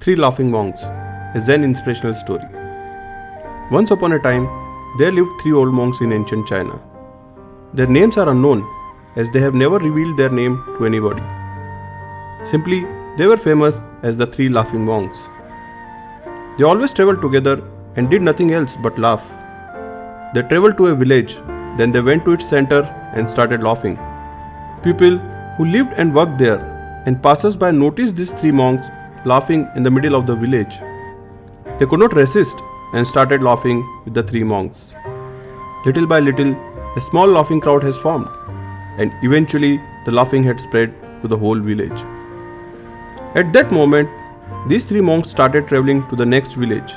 Three Laughing Monks, a Zen inspirational story. Once upon a time, there lived three old monks in ancient China. Their names are unknown as they have never revealed their name to anybody. Simply, they were famous as the Three Laughing Monks. They always traveled together and did nothing else but laugh. They traveled to a village, then they went to its center and started laughing. People who lived and worked there and passers-by noticed these three monks laughing in the middle of the village. They could not resist and started laughing with the three monks. Little by little, a small laughing crowd has formed, and eventually the laughing had spread to the whole village. At that moment, these three monks started traveling to the next village.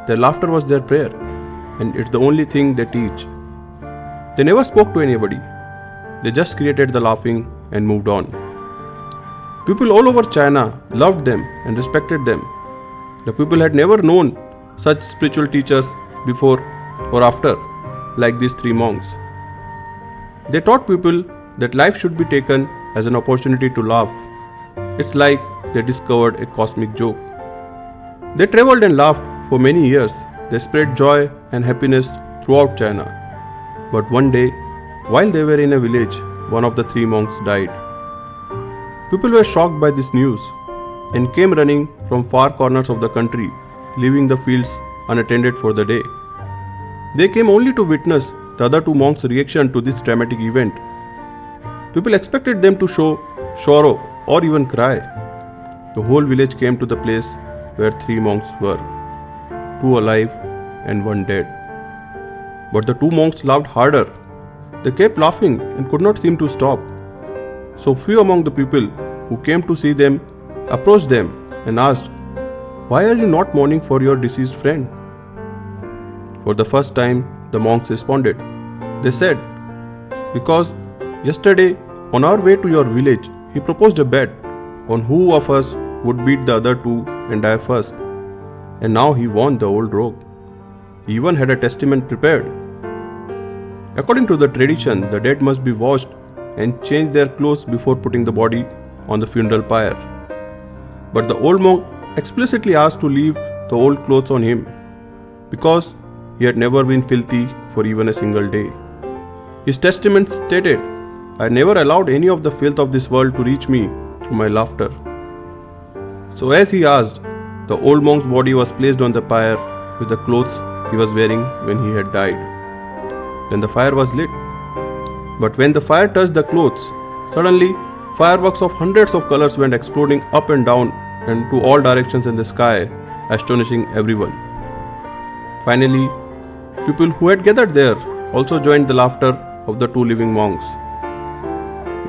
Their laughter was their prayer, and it's the only thing they teach. They never spoke to anybody. They just created the laughing and moved on. People all over China loved them and respected them. The people had never known such spiritual teachers before or after, like these three monks. They taught people that life should be taken as an opportunity to laugh. It's like they discovered a cosmic joke. They traveled and laughed for many years. They spread joy and happiness throughout China. But one day, while they were in a village, one of the three monks died. People were shocked by this news and came running from far corners of the country, leaving the fields unattended for the day. They came only to witness the other two monks' reaction to this dramatic event. People expected them to show sorrow or even cry. The whole village came to the place where three monks were, two alive and one dead. But the two monks laughed harder. They kept laughing and could not seem to stop. So few among the people who came to see them approached them and asked, "Why are you not mourning for your deceased friend?" For the first time, the monks responded. They said, "Because yesterday, on our way to your village, he proposed a bet on who of us would beat the other two and die first. And now he won the old rogue. He even had a testament prepared. According to the tradition, the dead must be washed and change their clothes before putting the body on the funeral pyre. But the old monk explicitly asked to leave the old clothes on him because he had never been filthy for even a single day. His testament stated, 'I never allowed any of the filth of this world to reach me through my laughter.' So as he asked, the old monk's body was placed on the pyre with the clothes he was wearing when he had died. Then the fire was lit. But when the fire touched the clothes, suddenly fireworks of hundreds of colors went exploding up and down and to all directions in the sky, astonishing everyone. Finally, people who had gathered there also joined the laughter of the two living monks.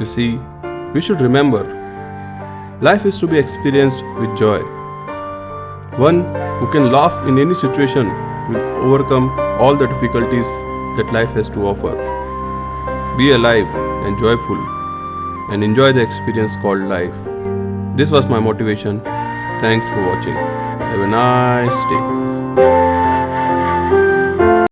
You see, we should remember, life is to be experienced with joy. One who can laugh in any situation will overcome all the difficulties that life has to offer. Be alive and joyful and enjoy the experience called life. This was my motivation. Thanks for watching. Have a nice day.